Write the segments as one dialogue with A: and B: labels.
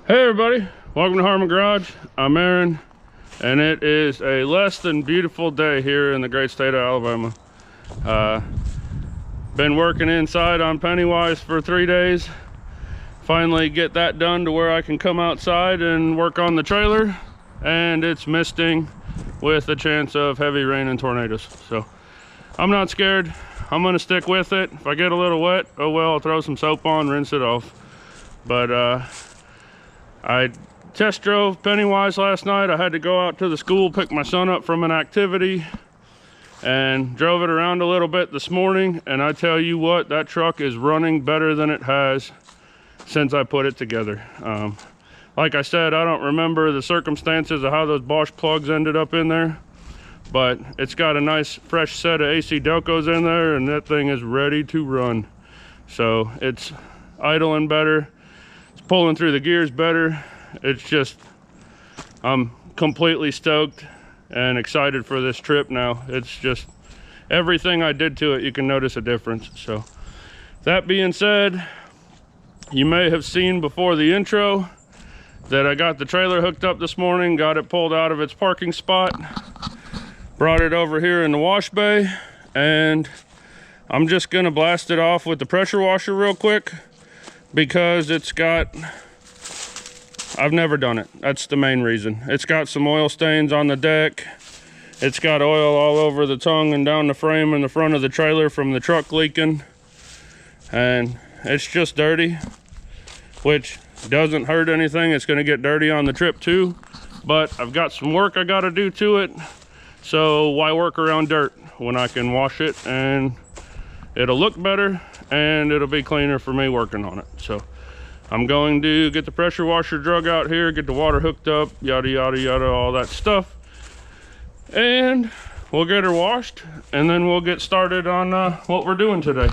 A: Hey everybody, welcome to Harmon Garage. I'm Aaron, and it is a less than beautiful day here in the great state of Alabama. Been working inside on Pennywise for 3 days. Finally get that done to where I can come outside and work on the trailer, and it's misting with a chance of heavy rain and tornadoes. So I'm not scared. I'm gonna stick with it. If I get a little wet, oh well, I'll throw some soap on, rinse it off. But I test drove Pennywise last night. I had to go out to the school, pick my son up from an activity, and drove it around a little bit this morning. And I tell you what, that truck is running better than it has since I put it together. Like I said, I don't remember the circumstances of how those Bosch plugs ended up in there, but it's got a nice fresh set of AC Delcos in there, and that thing is ready to run. So it's idling better, it's pulling through the gears better. It's just, I'm completely stoked and excited for this trip now. It's just everything I did to it, you can notice a difference. So that being said, you may have seen before the intro that I got the trailer hooked up this morning, got it pulled out of its parking spot, brought it over here in the wash bay, and I'm just gonna blast it off with the pressure washer real quick because it's got, I've never done it. That's the main reason. It's got some oil stains on the deck. It's got oil all over the tongue and down the frame in the front of the trailer from the truck leaking. And it's just dirty, which doesn't hurt anything. It's gonna get dirty on the trip too, but I've got some work I gotta do to it. So why work around dirt when I can wash it and it'll look better and it'll be cleaner for me working on it. So I'm going to get the pressure washer drug out here, get the water hooked up, yada, yada, yada, all that stuff. And we'll get her washed, and then we'll get started on what we're doing today.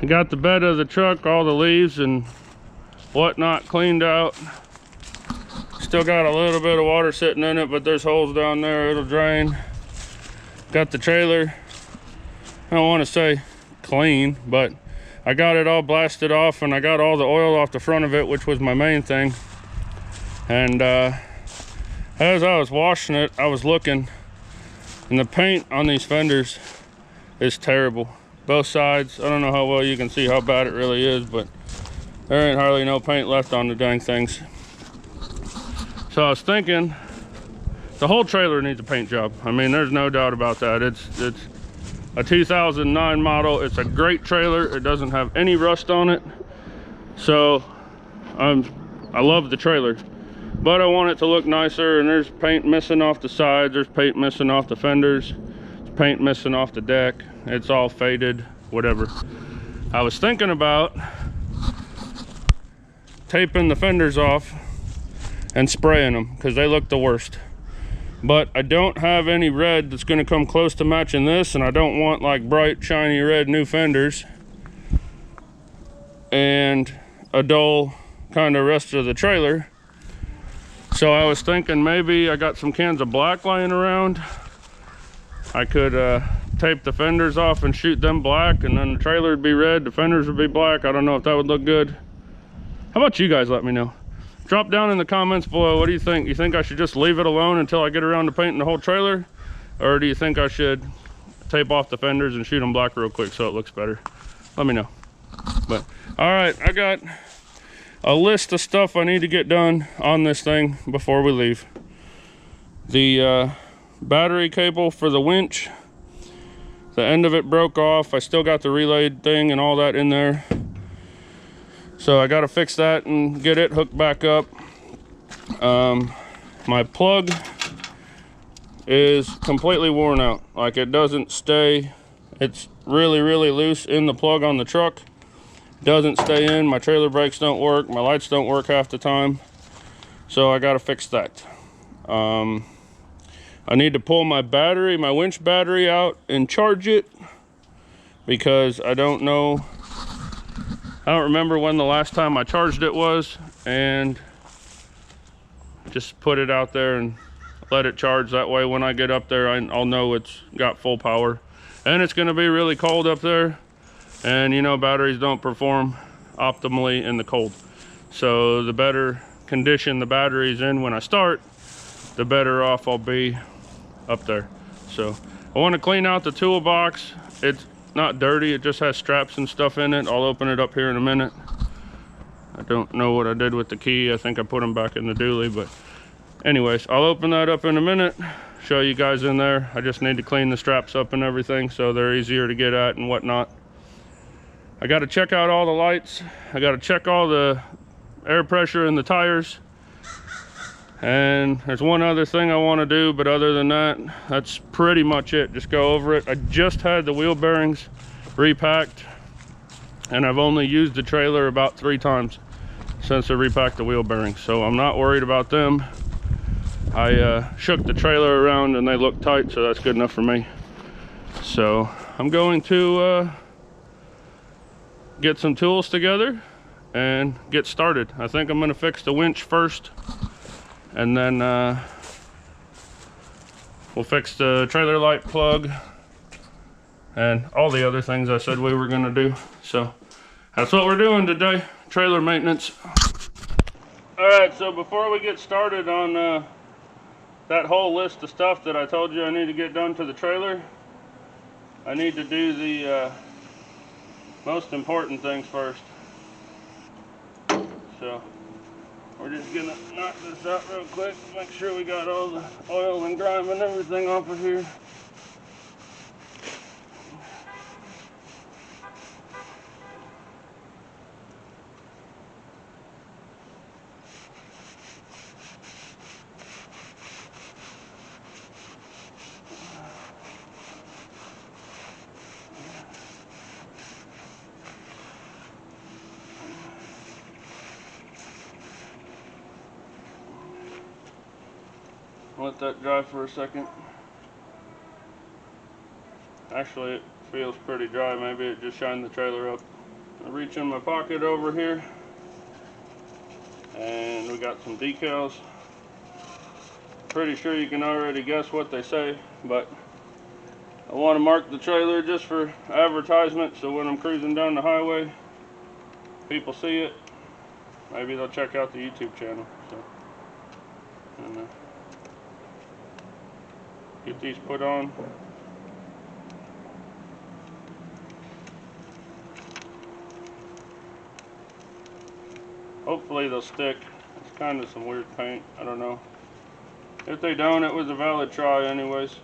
A: I got the bed of the truck, all the leaves and whatnot cleaned out. Still got a little bit of water sitting in it, but there's holes down there, it'll drain. Got the trailer, I don't want to say clean, but I got it all blasted off, and I got all the oil off the front of it, which was my main thing. And as I was washing it, I was looking, and the paint on these fenders is terrible. Both sides. I don't know how well you can see how bad it really is, but there ain't hardly no paint left on the dang things. So I was thinking the whole trailer needs a paint job. I mean, there's no doubt about that. It's a 2009 model. It's a great trailer. It doesn't have any rust on it. So I love the trailer, but I want it to look nicer, and there's paint missing off the sides, there's paint missing off the fenders, there's paint missing off the deck. It's all faded, whatever. I was thinking about taping the fenders off and spraying them because they look the worst. But I don't have any red that's going to come close to matching this, and I don't want like bright shiny red new fenders and a dull kind of rest of the trailer. So I was thinking maybe I got some cans of black lying around. I could tape the fenders off and shoot them black, and then the trailer would be red, the fenders would be black. I don't know if that would look good. How about you guys? Let me know. Drop down in the comments below, what do you think? You think I should just leave it alone until I get around to painting the whole trailer, or do you think I should tape off the fenders and shoot them black real quick so it looks better? Let me know. But all right, I got a list of stuff I need to get done on this thing before we leave. The battery cable for the winch, The end of it broke off. I still got the relay thing and all that in there. So I got to fix that and get it hooked back up. My plug is completely worn out. Like, it doesn't stay. It's really, really loose in the plug on the truck. Doesn't stay in. My trailer brakes don't work. My lights don't work half the time. So I got to fix that. I need to pull my battery, my winch battery out and charge it, because I don't remember when the last time I charged it was, and just put it out there and let it charge. That way when I get up there, I'll know it's got full power. And it's going to be really cold up there, and you know, batteries don't perform optimally in the cold. So the better condition the battery's in when I start, the better off I'll be up there. So I want to clean out the toolbox. It's not dirty, it just has straps and stuff in it. I'll open it up here in a minute. I don't know what I did with the key. I think I put them back in the dually, but anyways, I'll open that up in a minute, show you guys in there. I just need to clean the straps up and everything so they're easier to get at and whatnot. I got to check out all the lights. I got to check all the air pressure in the tires. And there's one other thing I want to do, but other than that, that's pretty much it. Just go over it. I just had the wheel bearings repacked, and I've only used the trailer about 3 times since I repacked the wheel bearings, so I'm not worried about them. I shook the trailer around and they look tight, so that's good enough for me. So I'm going to get some tools together and get started. I think I'm going to fix the winch first, and then we'll fix the trailer light plug and all the other things I said we were going to do. So that's what we're doing today, trailer maintenance. All right, so before we get started on that whole list of stuff that I told you I need to get done to the trailer, I need to do the most important things first. So we're just gonna knock this out real quick, make sure we got all the oil and grime and everything off of here. Let that dry for a second. Actually, it feels pretty dry. Maybe it just shined the trailer up. I reach in my pocket over here, and we got some decals. Pretty sure you can already guess what they say, but I want to mark the trailer just for advertisement, so when I'm cruising down the highway, people see it. Maybe they'll check out the YouTube channel. So, and, get these put on. Hopefully they'll stick. It's kind of some weird paint. I don't know. If they don't, it was a valid try anyways.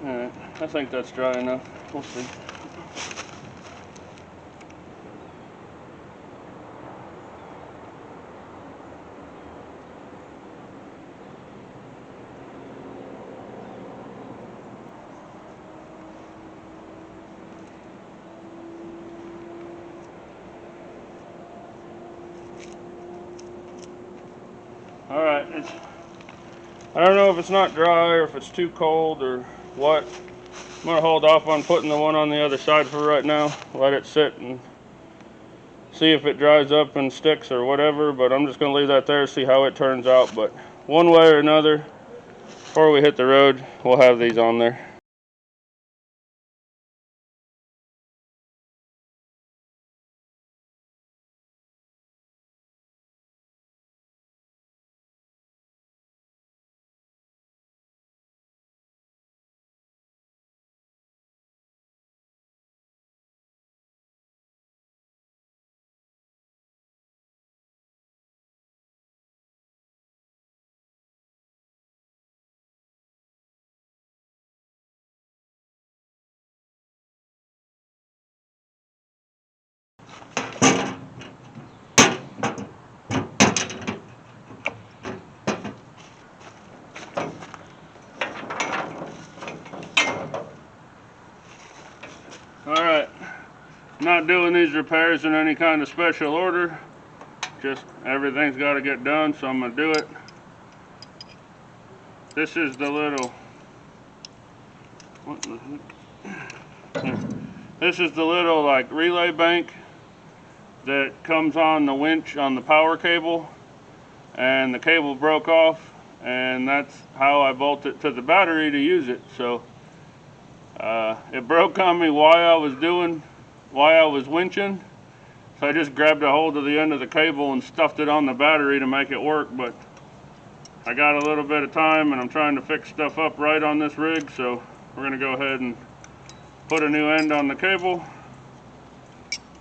A: Alright, I think that's dry enough. We'll see. Alright, I don't know if it's not dry or if it's too cold or what. I'm going to hold off on putting the one on the other side for right now. Let it sit and see if it dries up and sticks or whatever, but I'm just going to leave that there, see how it turns out. But one way or another, before we hit the road, we'll have these on there. Alright, not doing these repairs in any kind of special order. Just everything's got to get done, so I'm going to do it. This is the little... What the heck? This is the little like relay bank that comes on the winch on the power cable, and the cable broke off, and that's how I bolted it to the battery to use it. So it broke on me while I was winching, so I just grabbed a hold of the end of the cable and stuffed it on the battery to make it work. But I got a little bit of time and I'm trying to fix stuff up right on this rig, so we're going to go ahead and put a new end on the cable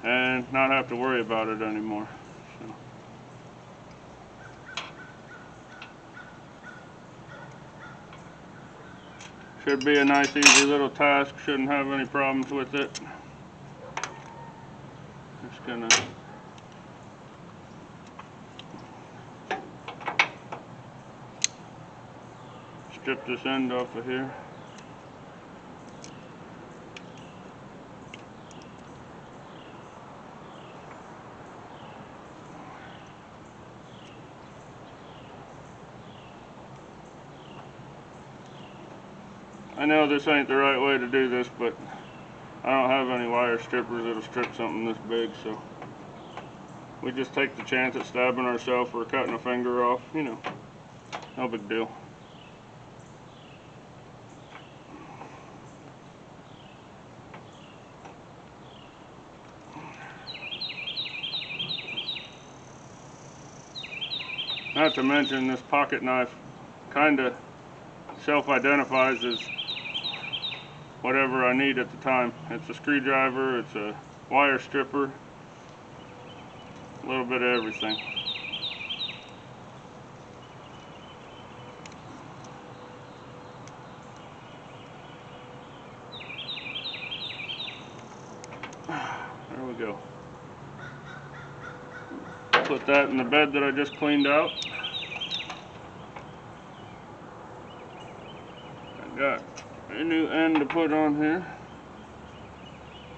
A: and not have to worry about it anymore. So. Should be a nice easy little task, shouldn't have any problems with it. Just gonna strip this end off of here. I know this ain't the right way to do this, but I don't have any wire strippers that'll strip something this big, so we just take the chance at stabbing ourselves or cutting a finger off, you know, no big deal. Not to mention, this pocket knife kind of self-identifies as whatever I need at the time. It's a screwdriver, it's a wire stripper, a little bit of everything. There we go. Put that in the bed that I just cleaned out. I got a new end to put on here,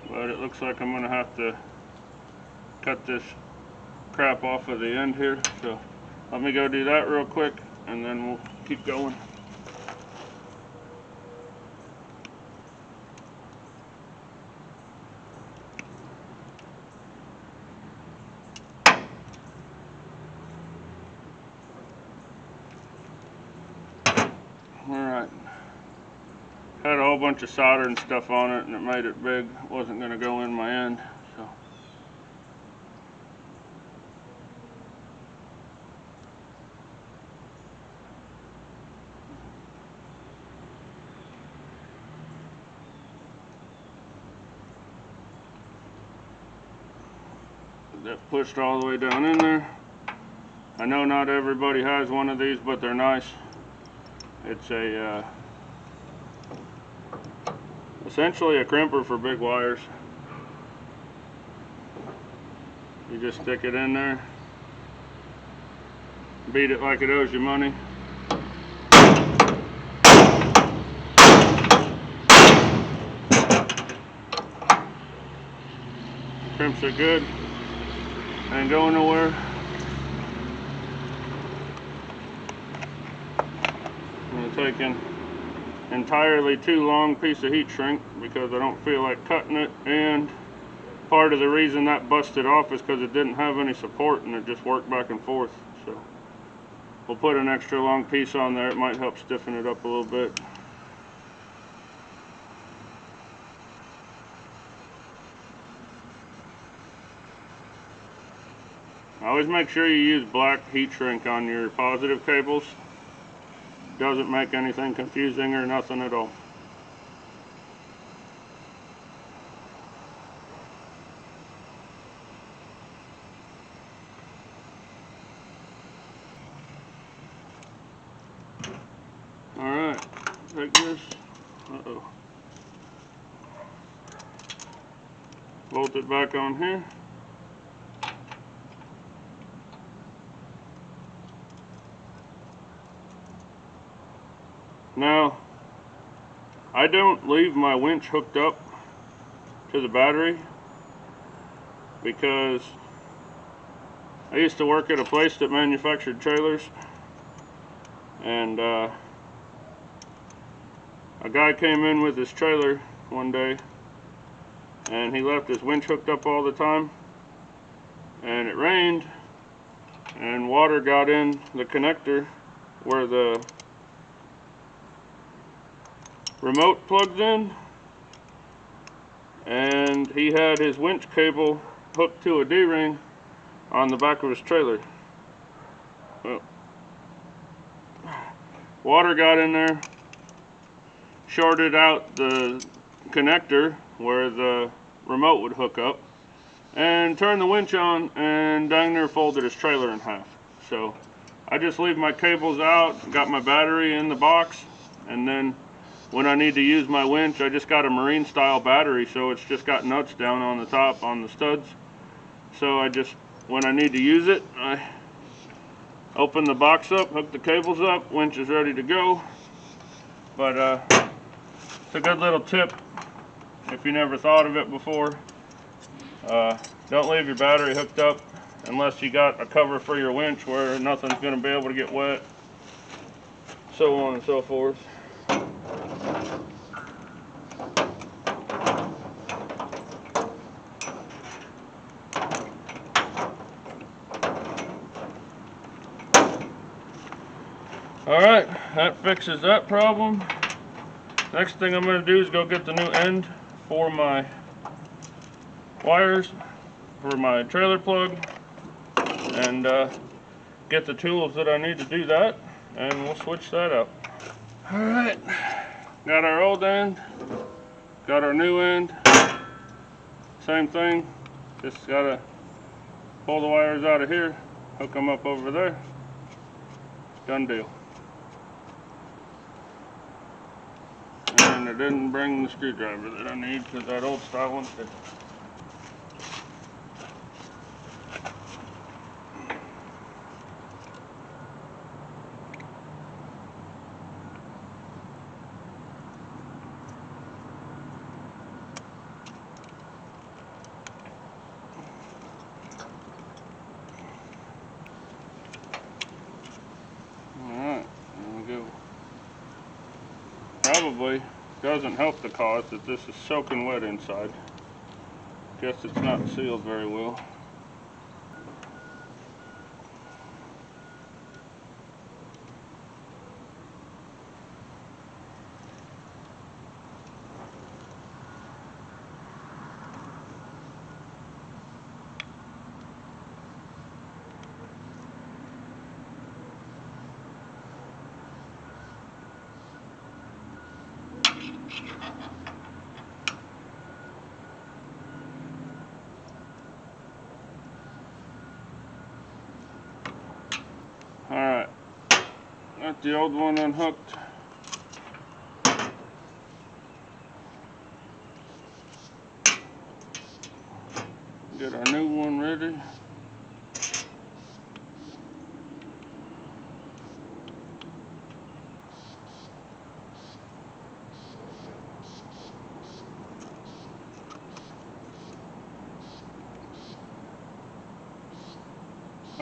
A: but it looks like I'm going to have to cut this crap off of the end here, so let me go do that real quick and then we'll keep going. Alright, had a whole bunch of solder and stuff on it and it made it big. It wasn't going to go in my end, so that pushed all the way down in there. I know not everybody has one of these, but they're nice. It's a essentially a crimper for big wires. You just stick it in there, beat it like it owes you money. Crimps it good, ain't going nowhere. haven't taken entirely too long piece of heat shrink because I don't feel like cutting it, and part of the reason that busted off is because it didn't have any support and it just worked back and forth. So we'll put an extra long piece on there. It might help stiffen it up a little bit. Always make sure you use black heat shrink on your positive cables. Doesn't make anything confusing or nothing at all. Alright, take this. Uh-oh. Bolt it back on here. Now, I don't leave my winch hooked up to the battery because I used to work at a place that manufactured trailers, and a guy came in with his trailer one day and he left his winch hooked up all the time, and it rained and water got in the connector where the remote plugs in, and he had his winch cable hooked to a D-ring on the back of his trailer. Well, water got in there, shorted out the connector where the remote would hook up, and turned the winch on, and dang near folded his trailer in half. So I just leave my cables out, got my battery in the box, and then when I need to use my winch, I just got a marine style battery, so it's just got nuts down on the top on the studs. So I just, when I need to use it, I open the box up, hook the cables up, winch is ready to go. But it's a good little tip if you never thought of it before. Don't leave your battery hooked up unless you got a cover for your winch where nothing's going to be able to get wet, so on and so forth. Alright, that fixes that problem. Next thing I'm going to do is go get the new end for my wires for my trailer plug, and get the tools that I need to do that, and we'll switch that up. Alright, got our old end, got our new end. Same thing, just gotta pull the wires out of here, hook them up over there. Done deal. And I didn't bring the screwdriver that I need because that old style one did. Alright, there we go. Probably doesn't help the cause that this is soaking wet inside. Guess it's not sealed very well. Alright, got the old one unhooked. Get our new one ready.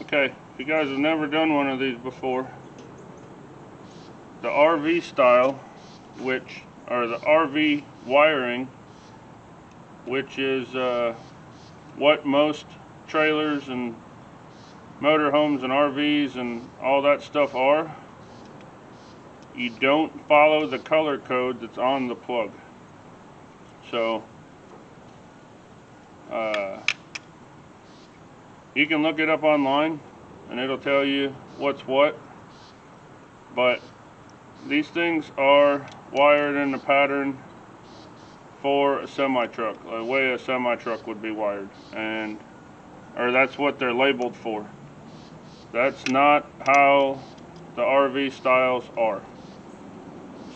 A: Okay, if you guys have never done one of these before, the RV style, which, or the RV wiring, which is what most trailers and motorhomes and RVs and all that stuff are, you don't follow the color code that's on the plug. So you can look it up online and it'll tell you what's what, but these things are wired in a pattern for a semi-truck, the way a semi-truck would be wired, or that's what they're labeled for. That's not how the RV styles are.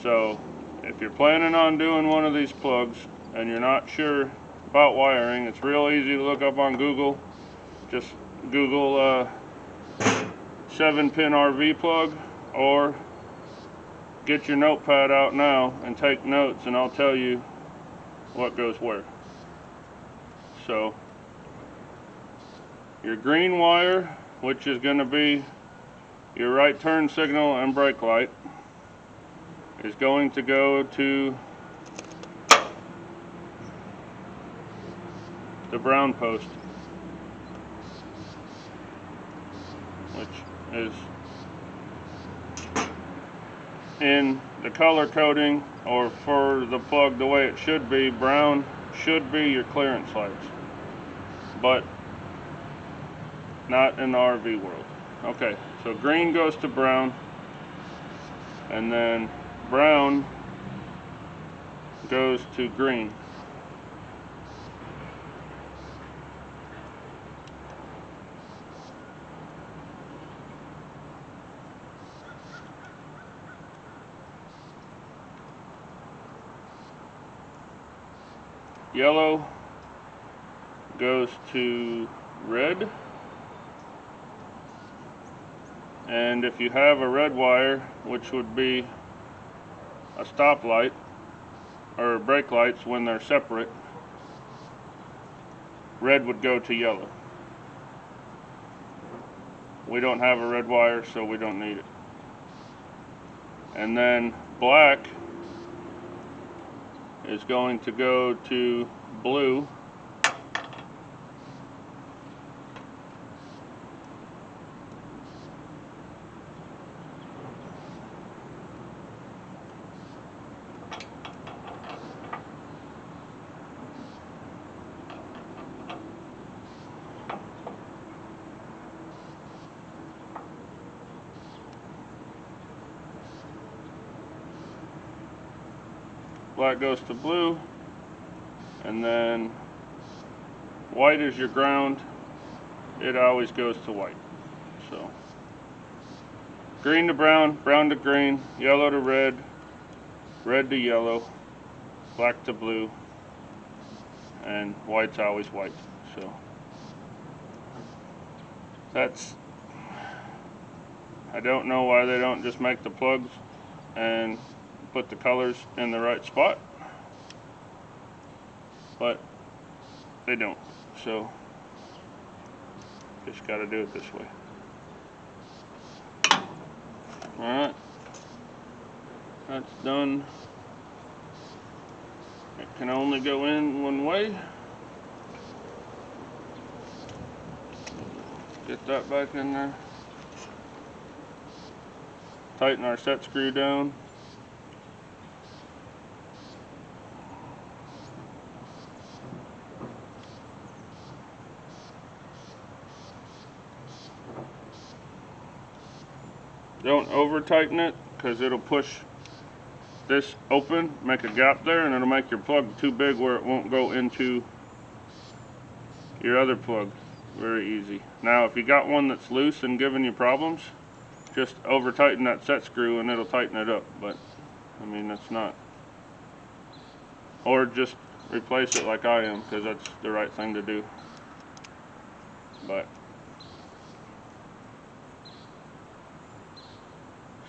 A: So if you're planning on doing one of these plugs and you're not sure about wiring, it's real easy to look up on Google. Just Google 7-pin RV plug, or get your notepad out now and take notes, and I'll tell you what goes where. So your green wire, which is going to be your right turn signal and brake light, is going to go to the brown post, which is in the color coding, or for the plug the way it should be. Brown should be your clearance lights, but not in the RV world. Okay, so green goes to brown, and then brown goes to green. Yellow goes to red, and if you have a red wire, which would be a stoplight or brake lights when they're separate, red would go to yellow. We don't have a red wire, so we don't need it. And then black is going to go to blue, black goes to blue, and then white is your ground. It always goes to white. So green to brown, brown to green, yellow to red, red to yellow, black to blue, and white's always white. So that's, I don't know why they don't just make the plugs and put the colors in the right spot, but they don't. So just got to do it this way. Alright, that's done. It can only go in one way. Get that back in there. Tighten our set screw down. Don't over tighten it, because it'll push this open, make a gap there, and it'll make your plug too big where it won't go into your other plug. Very easy. Now if you got one that's loose and giving you problems, just over tighten that set screw and it'll tighten it up. But I mean, that's not, or just replace it like I am, because that's the right thing to do. But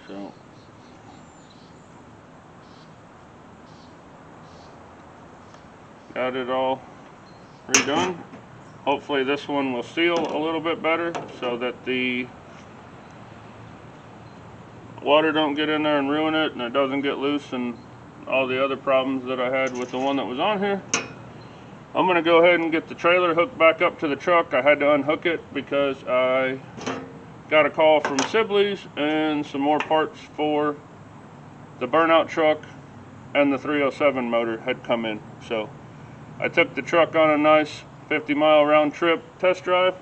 A: so got it all redone. Hopefully this one will seal a little bit better so that the water don't get in there and ruin it, and it doesn't get loose and all the other problems that I had with the one that was on here. I'm gonna go ahead and get the trailer hooked back up to the truck. I had to unhook it because I got a call from Sibley's and some more parts for the burnout truck and the 307 motor had come in. So I took the truck on a nice 50-mile round trip test drive.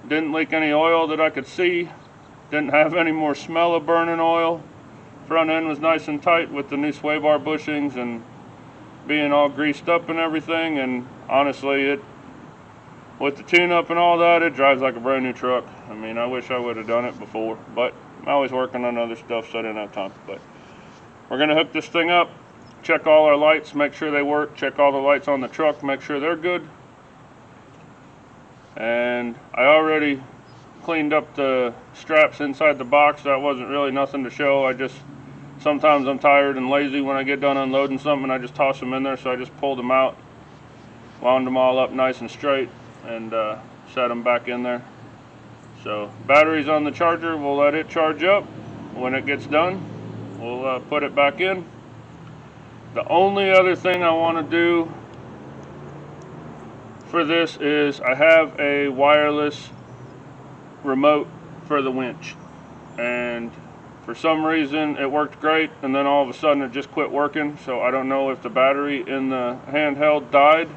A: Didn't leak any oil that I could see. Didn't have any more smell of burning oil. Front end was nice and tight with the new sway bar bushings and being all greased up and everything. And honestly, with the tune-up and all that, it drives like a brand new truck. I mean, I wish I would have done it before, but I'm always working on other stuff, so I didn't have time. But we're gonna hook this thing up, check all our lights, make sure they work, check all the lights on the truck, make sure they're good. And I already cleaned up the straps inside the box. That wasn't really nothing to show. Sometimes I'm tired and lazy when I get done unloading something, I just toss them in there. So I just pulled them out, wound them all up nice and straight, and set them back in there. So battery's on the charger, we'll let it charge up. When it gets done, we'll put it back in. The only other thing I want to do for this is I have a wireless remote for the winch, and for some reason it worked great, and then all of a sudden it just quit working. So I don't know if the battery in the handheld died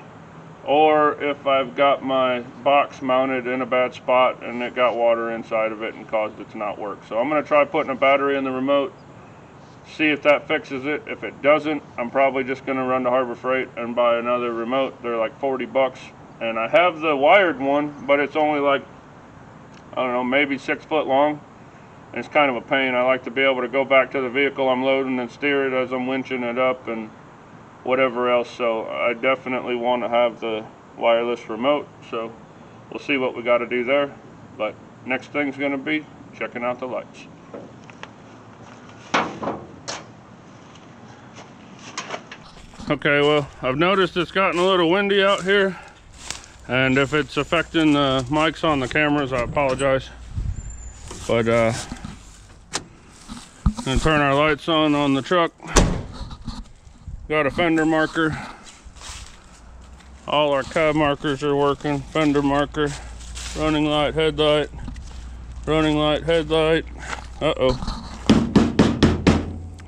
A: or if I've got my box mounted in a bad spot and it got water inside of it and caused it to not work. So I'm going to try putting a battery in the remote, see if that fixes it. If it doesn't, I'm probably just going to run to Harbor Freight and buy another remote. They're like 40 bucks, and I have the wired one, but it's only like, I don't know, maybe 6 foot long. And it's kind of a pain. I like to be able to go back to the vehicle I'm loading and steer it as I'm winching it up and whatever else. So I definitely want to have the wireless remote. So we'll see what we got to do there. But next thing's going to be checking out the lights. Okay, well, I've noticed it's gotten a little windy out here, and if it's affecting the mics on the cameras, I apologize. But gonna turn our lights on the truck. Got a fender marker. All our cab markers are working. Fender marker, running light, headlight, running light, headlight. Uh-oh.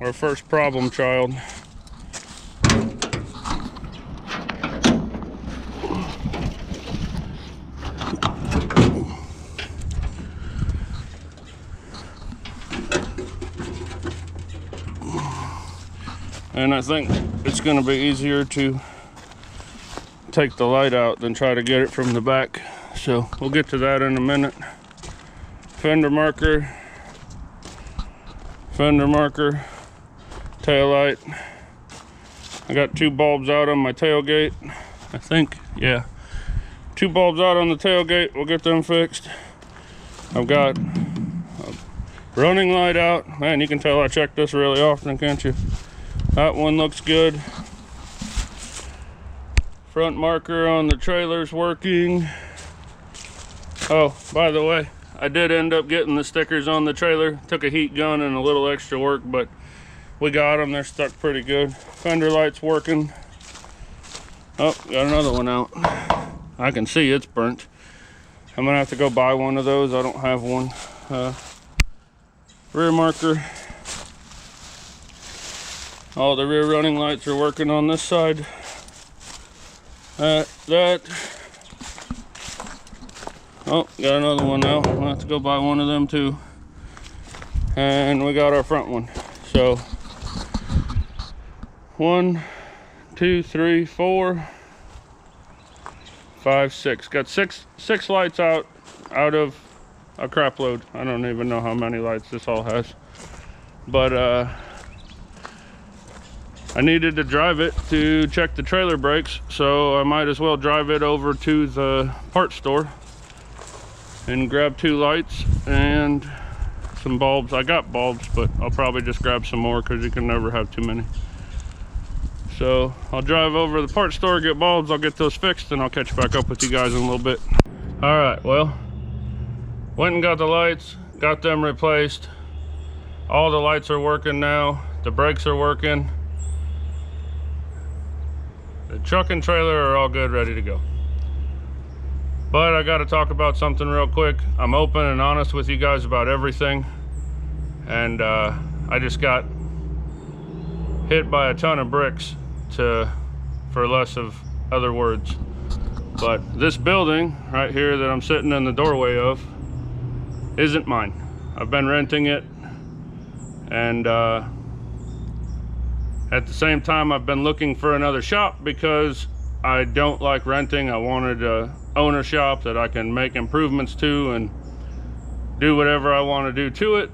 A: Our first problem child. And I think it's going to be easier to take the light out than try to get it from the back. So we'll get to that in a minute. Fender marker, tail light. I got 2 bulbs out on my tailgate, I think. Yeah, 2 bulbs out on the tailgate. We'll get them fixed. I've got a running light out. Man, you can tell I check this really often, can't you? That one looks good. Front marker on the trailer's working. Oh, by the way, I did end up getting the stickers on the trailer. Took a heat gun and a little extra work, but we got them. They're stuck pretty good. Fender light's working. Oh, got another one out. I can see it's burnt. I'm gonna have to go buy one of those. I don't have one. Rear marker. All the rear running lights are working on this side. That. Oh, got another one now. I'll have to go buy one of them too. And we got our front one. So 1, 2, 3, 4, 5, 6. Got six lights out of a crap load. I don't even know how many lights this all has. But I needed to drive it to check the trailer brakes, so I might as well drive it over to the parts store and grab 2 lights and some bulbs. I got bulbs, but I'll probably just grab some more because you can never have too many. So I'll drive over to the parts store, get bulbs, I'll get those fixed, and I'll catch back up with you guys in a little bit. All right, well, went and got the lights, got them replaced. All the lights are working now. The brakes are working. The truck and trailer are all good, ready to go. But I got to talk about something real quick. I'm open and honest with you guys about everything. And I just got hit by a ton of bricks, for less of other words. But this building right here that I'm sitting in the doorway of isn't mine. I've been renting it, and at the same time I've been looking for another shop because I don't like renting. I wanted to own a shop that I can make improvements to and do whatever I want to do to it.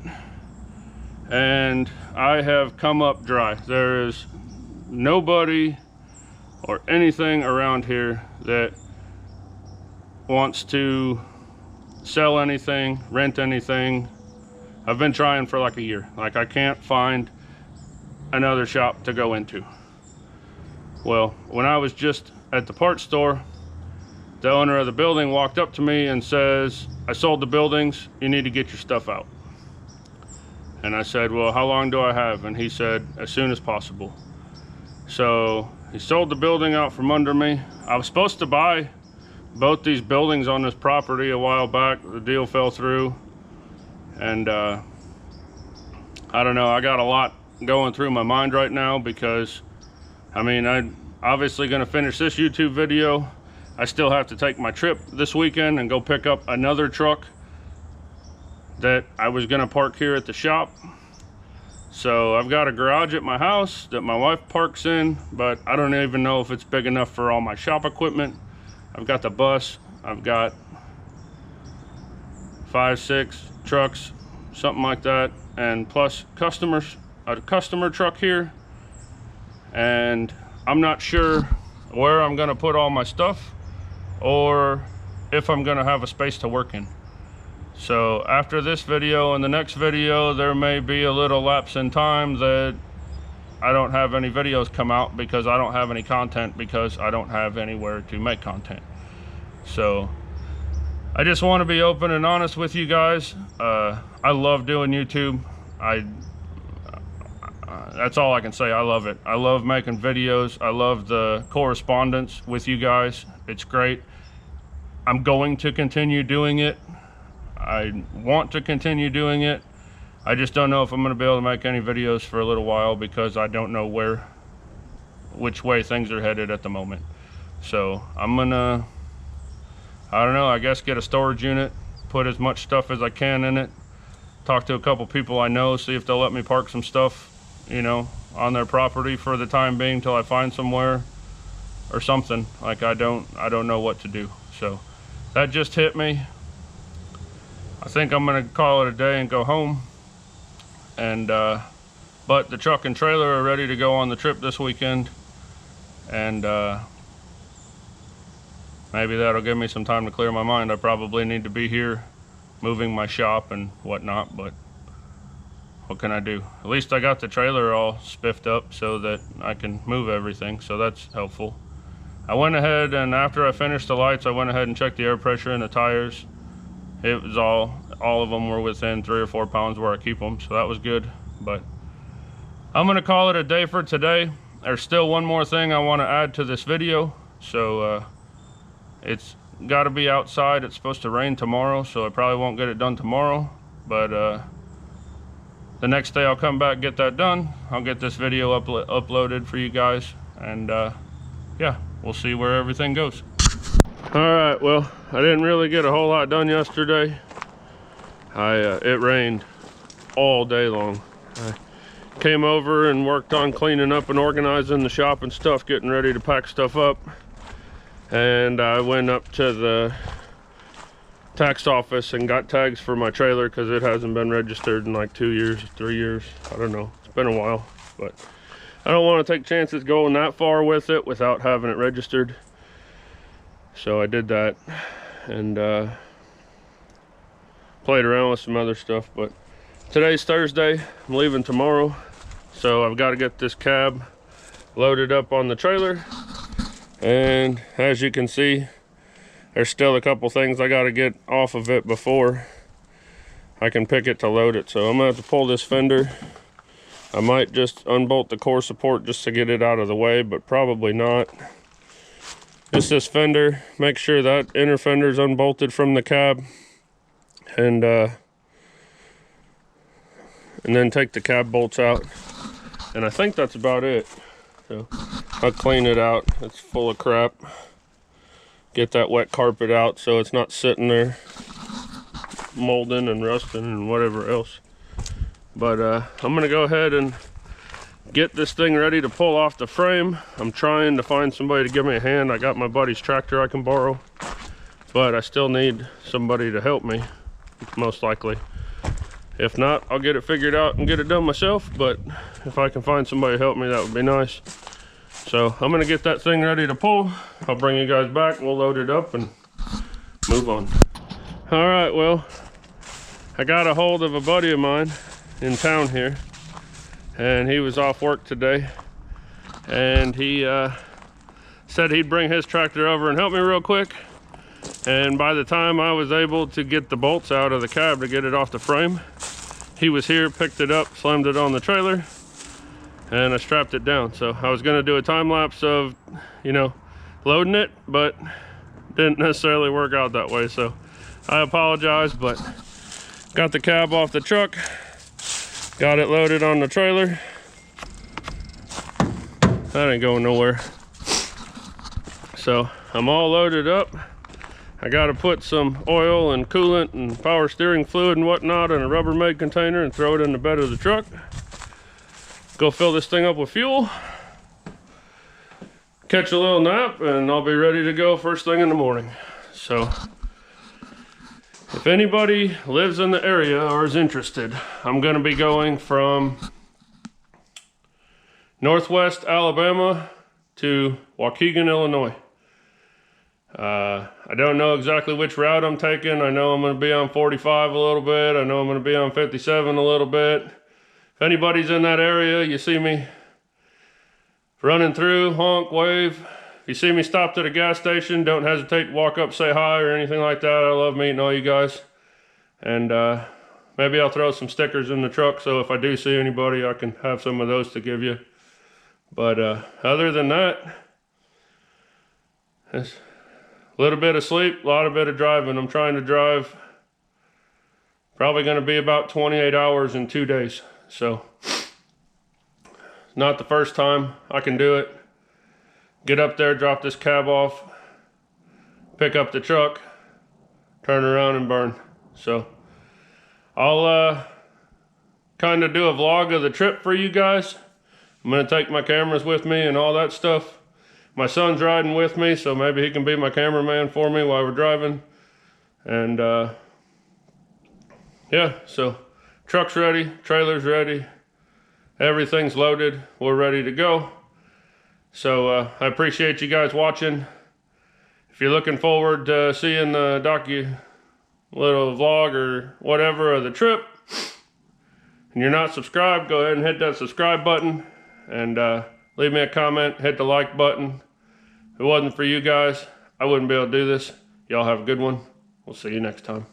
A: And I have come up dry. There is nobody or anything around here that wants to sell anything, rent anything. I've been trying for like a year. Like, I can't find another shop to go into. Well, when I was just at the parts store, the owner of the building walked up to me and says, "I sold the buildings, you need to get your stuff out." And I said, "Well, how long do I have?" And he said, "As soon as possible." So he sold the building out from under me. I was supposed to buy both these buildings on this property a while back. The deal fell through, and I don't know, I got a lot going through my mind right now because, I mean, I'm obviously going to finish this YouTube video. I still have to take my trip this weekend and go pick up another truck that I was going to park here at the shop. So I've got a garage at my house that my wife parks in, but I don't even know if it's big enough for all my shop equipment. I've got the bus, I've got 5, 6 trucks, something like that, and plus a customer truck here. And I'm not sure where I'm gonna put all my stuff or if I'm gonna have a space to work in. So after this video and the next video, there may be a little lapse in time that I don't have any videos come out because I don't have any content, because I don't have anywhere to make content. So I just want to be open and honest with you guys. I love doing YouTube. That's all I can say. I love it. I love making videos. I love the correspondence with you guys. It's great. I'm going to continue doing it. I want to continue doing it. I just don't know if I'm going to be able to make any videos for a little while because I don't know which way things are headed at the moment. So I'm gonna, I don't know, I guess get a storage unit, put as much stuff as I can in it, talk to a couple people I know, see if they'll let me park some stuff, you know, on their property for the time being till I find somewhere or something. Like, I don't know what to do. So that just hit me. I think I'm gonna call it a day and go home. And but the truck and trailer are ready to go on the trip this weekend, and maybe that'll give me some time to clear my mind. I probably need to be here moving my shop and whatnot, but what can I do? At least I got the trailer all spiffed up so that I can move everything, so that's helpful. I went ahead, and after I finished the lights, I went ahead and checked the air pressure in the tires. It was all of them were within 3 or 4 pounds where I keep them, so that was good. But I'm gonna call it a day for today. There's still one more thing I want to add to this video. So it's got to be outside. It's supposed to rain tomorrow, so I probably won't get it done tomorrow, but the next day I'll come back, get that done. I'll get this video uploaded for you guys, and yeah, we'll see where everything goes. All right, well, I didn't really get a whole lot done yesterday. It rained all day long. I came over and worked on cleaning up and organizing the shop and stuff, getting ready to pack stuff up. And I went up to the tax office and got tags for my trailer because it hasn't been registered in like 2 years, 3 years. I don't know, it's been a while, but I don't want to take chances going that far with it without having it registered. So I did that and played around with some other stuff. But today's Thursday, I'm leaving tomorrow, so I've got to get this cab loaded up on the trailer. And as you can see, there's still a couple things I got to get off of it before I can pick it to load it. So I'm gonna have to pull this fender. I might just unbolt the core support just to get it out of the way, but probably not. Just this fender, make sure that inner fender is unbolted from the cab, and then take the cab bolts out. And I think that's about it. So I'll clean it out. It's full of crap. Get that wet carpet out so it's not sitting there molding and rusting and whatever else. But I'm gonna go ahead and get this thing ready to pull off the frame. I'm trying to find somebody to give me a hand. I got my buddy's tractor I can borrow, but I still need somebody to help me, most likely. If not, I'll get it figured out and get it done myself, but if I can find somebody to help me, that would be nice. So I'm gonna get that thing ready to pull. I'll bring you guys back, we'll load it up and move on. All right, well, I got a hold of a buddy of mine in town here, and he was off work today, and he said he'd bring his tractor over and help me real quick. And by the time I was able to get the bolts out of the cab to get it off the frame, he was here, picked it up, slammed it on the trailer, and I strapped it down. So I was gonna do a time lapse of, you know, loading it, but didn't necessarily work out that way. So I apologize, but got the cab off the truck, got it loaded on the trailer. That ain't going nowhere. So I'm all loaded up. I got to put some oil and coolant and power steering fluid and whatnot in a Rubbermaid container and throw it in the bed of the truck. Go fill this thing up with fuel, catch a little nap, and I'll be ready to go first thing in the morning. So if anybody lives in the area or is interested, I'm going to be going from Northwest Alabama to Waukegan, Illinois. I don't know exactly which route I'm taking. I know I'm going to be on 45 a little bit. I know I'm going to be on 57 a little bit. If anybody's in that area, you see me running through, honk, wave. If you see me stopped at a gas station, don't hesitate to walk up, say hi or anything like that. I love meeting all you guys. And maybe I'll throw some stickers in the truck, so if I do see anybody, I can have some of those to give you. But other than that, it's a little bit of sleep, a lot of bit of driving. I'm trying to drive, probably going to be about 28 hours in 2 days. So not the first time I can do it. Get up there, drop this cab off, pick up the truck, turn around and burn. So I'll kind of do a vlog of the trip for you guys. I'm going to take my cameras with me and all that stuff. My son's riding with me, so maybe he can be my cameraman for me while we're driving. And yeah, so truck's ready, trailer's ready, everything's loaded, we're ready to go. So I appreciate you guys watching. If you're looking forward to seeing the little vlog or whatever of the trip, and you're not subscribed, go ahead and hit that subscribe button, and leave me a comment, hit the like button. If it wasn't for you guys, I wouldn't be able to do this. Y'all have a good one. We'll see you next time.